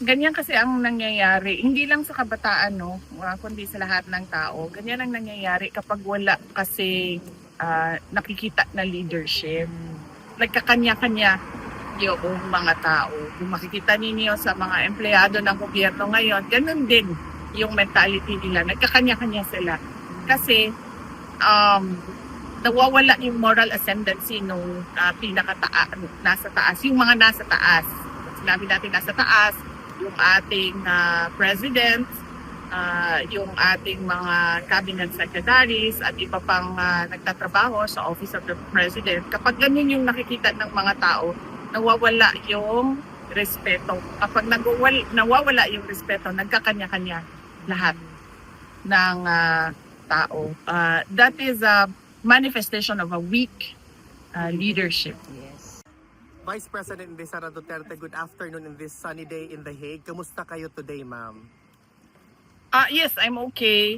Ganyan kasi ang nangyayari, hindi lang sa kabataan, no, kundi sa lahat ng tao. Ganyan ang nangyayari kapag wala kasi nakikita na leadership. Nagkakanya-kanya yung mga tao. Kung makikita ninyo sa mga empleyado ng gobyerno ngayon, ganun din yung mentality nila. Nagkakanya-kanya sila. Kasi nawawala yung moral ascendancy nung nasa taas, yung mga nasa taas. Sinabi natin nasa taas, yung ating president, yung ating mga cabinet secretaries at iba pang nagtatrabaho sa Office of the President. Kapag ganyan yung nakikita ng mga tao, nawawala yung respeto. Kapag nawawala yung respeto, nagkakanya-kanya lahat ng tao. That is a manifestation of a weak leadership. Vice President Sara Duterte, good afternoon in this sunny day in The Hague. Kamusta kayo today, ma'am? Yes, I'm okay.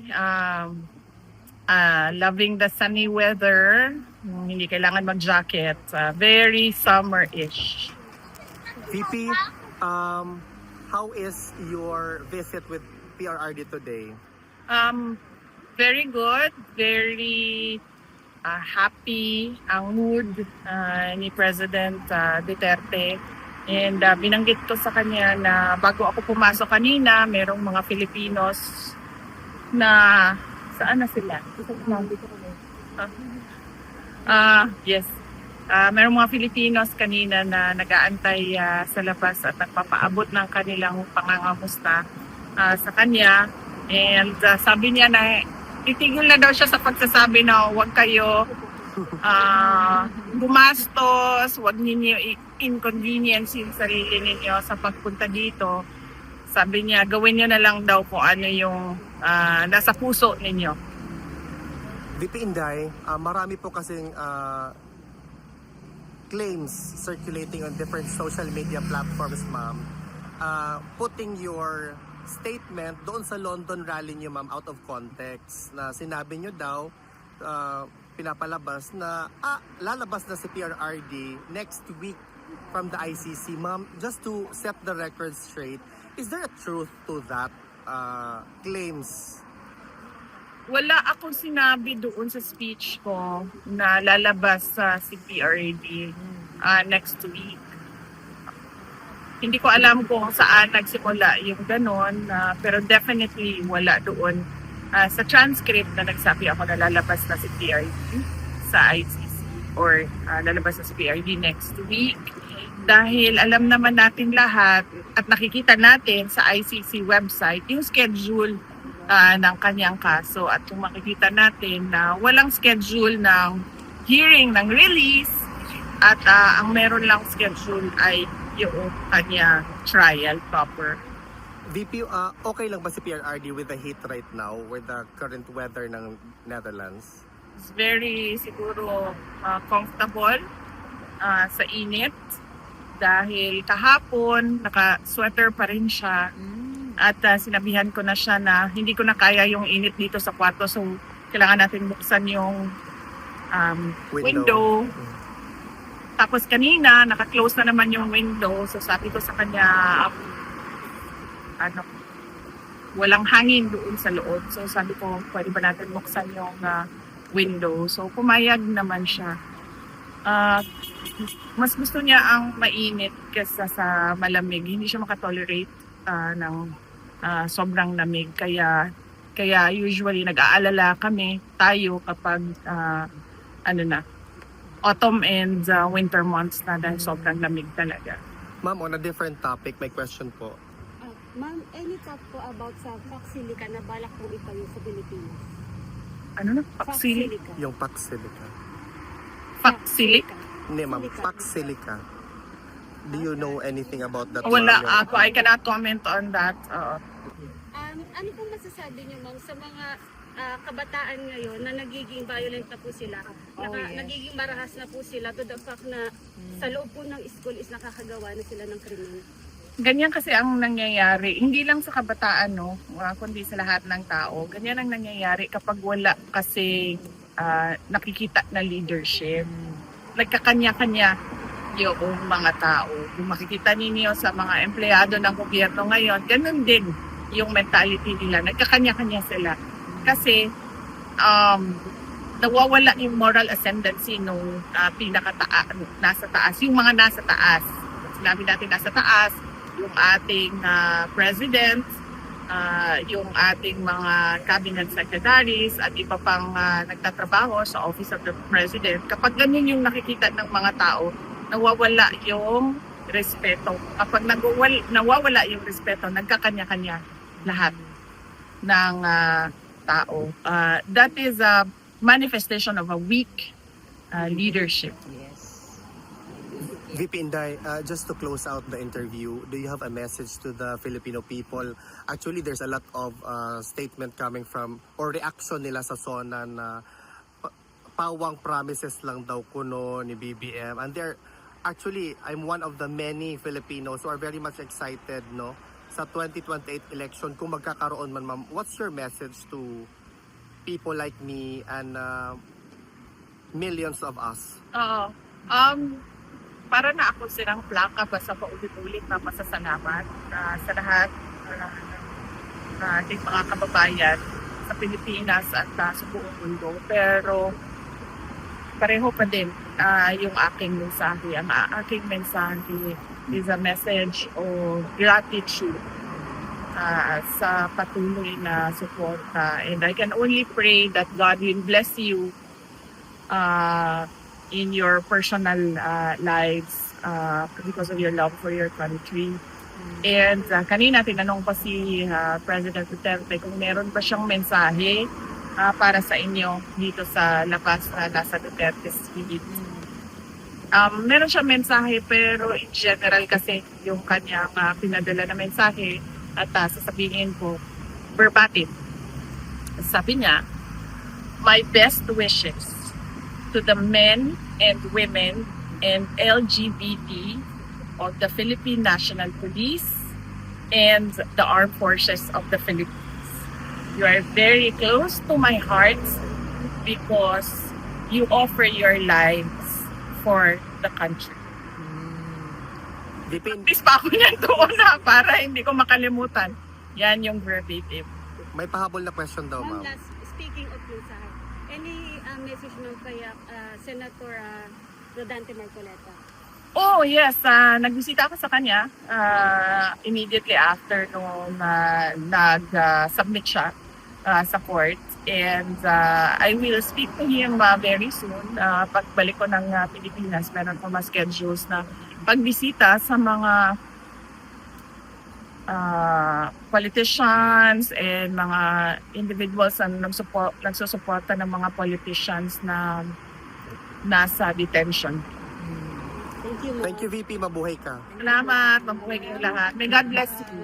Loving the sunny weather. Hindi kailangan mag-jacket. Very summer-ish. VP, how is your visit with PRRD today? Very good. Very happy ang mood ni President Duterte. And binanggit ko sa kanya na bago ako pumasok kanina, merong mga Filipinos na saan na sila? Yes. Merong mga Filipinos kanina na nag-aantay sa labas at nagpapaabot ng kanilang pangangamusta sa kanya. And sabi niya na titigil na daw siya sa pagsasabi na huwag kayo gumastos, huwag ninyo inconvenience yung sarili ninyo sa pagpunta dito. Sabi niya, gawin niyo na lang daw kung ano yung nasa puso ninyo. VP Inday, marami po kasing claims circulating on different social media platforms, ma'am, putting your statement doon sa London rally niyo, ma'am, out of context, na sinabi niyo daw, pinapalabas na lalabas na si PRRD next week from the ICC. Ma'am, just to set the record straight, is there a truth to that claims? Wala akong sinabi doon sa speech ko na lalabas sa PRRD next week. Hindi ko alam kung saan nagsimula yung ganon, pero definitely wala doon sa transcript na nagsabi ako na lalabas na si PRD sa ICC or lalabas na si PRD next week. Dahil alam naman natin lahat at nakikita natin sa ICC website yung schedule ng kanyang kaso. At kung makikita natin na walang schedule ng hearing ng release at ang meron lang schedule ay yung kanya trial proper. VP, okay lang ba si PRRD with the heat right now, with the current weather ng Netherlands? It's very siguro comfortable sa init dahil kahapon naka-sweater pa rin siya at sinabihan ko na siya na hindi ko na kaya yung init dito sa kwarto, so kailangan natin buksan yung window. Tapos kanina, naka-close na naman yung window. So sabi ko sa kanya, walang hangin doon sa loob. So sabi ko, pwede ba natin buksan yung window? So pumayag naman siya. Mas gusto niya ang mainit kaysa sa malamig. Hindi siya makatolerate ng sobrang lamig. Kaya usually nag-aalala tayo kapag autumn and winter months na dahil sobrang lamig talaga. Ma'am, on a different topic, may question po. Ma'am, any talk po about sa Paxilica na balak pong itayo sa Pilipinas? Ano na? Paxilica? Yung Paxilica. Paxilica? Hindi, ma'am, Paxilica. Do you know anything about that? Wala ma'am? ako. I cannot comment on that. Ano pong masasabi niyo, ma'am, sa mga kabataan ngayon na nagiging violent na po sila, nagiging marahas na po sila to the fact na sa loob po ng school is nakakagawa na sila ng krimen? Ganyan kasi ang nangyayari, hindi lang sa kabataan, no, kundi sa lahat ng tao. Ganyan ang nangyayari kapag wala kasi nakikita na leadership. Nagkakanya-kanya yung mga tao. Kung makikita ninyo sa mga empleyado ng gobyerno ngayon, ganun din yung mentality nila. Nagkakanya-kanya sila. Kasi nawawala yung moral ascendancy nung nasa taas. Yung mga nasa taas. Sinabi natin nasa taas, yung ating president, yung ating mga cabinet secretaries at iba pang nagtatrabaho sa Office of the President. Kapag ganun yung nakikita ng mga tao, nawawala yung respeto. Kapag nawawala yung respeto, nagkakanya-kanya lahat ng tao. That is a manifestation of a weak leadership. VP Inday, just to close out the interview, do you have a message to the Filipino people? Actually, there's a lot of statement coming from, or reaction nila sa SONA na pawang promises lang daw kuno ni BBM. And actually, I'm one of the many Filipinos who are very much excited, no, sa 2028 election kung magkakaroon man, ma'am. What's your message to people like me and millions of us? Para na ako silang plaka basta paulit-ulit na pasasalamat sa lahat ng ating mga kababayan sa Pilipinas at sa buong mundo. Pero pareho pa din yung aking mensahe. Ang aking mensahe is a message of gratitude sa patuloy na suporta. And I can only pray that God will bless you in your personal lives because of your love for your country. And kanina tinanong pa si President Duterte kung meron pa siyang mensahe para sa inyo dito sa labas na nasa Duterte Street. Meron siyang mensahe pero in general kasi yung kanyang pinadala na mensahe at sasabihin ko verbatim. Sabi niya, my best wishes to the men and women and LGBT of the Philippine National Police and the Armed Forces of the Philippines. You are very close to my heart because you offer your lives for the country. Please pa ako niyan doon para hindi ko makalimutan. Yan yung verbatim. May pahabol na question daw, Ma'am, ma'am. last, speaking of mensahe, any message mo kaya Senator Rodante Marcoleta? Oh, yes. Nagbisita ako sa kanya immediately after nung nag-submit siya sa court. And I will speak to him very soon. Pagbalik ko ng Pilipinas, meron ko mga schedules na pagbisita sa mga politicians and mga individuals na nagsusuporta ng mga politicians na nasa detention. Thank you, ma'am. Thank you, VP. Mabuhay ka. Salamat, mabuhay kayo lahat. May God bless you.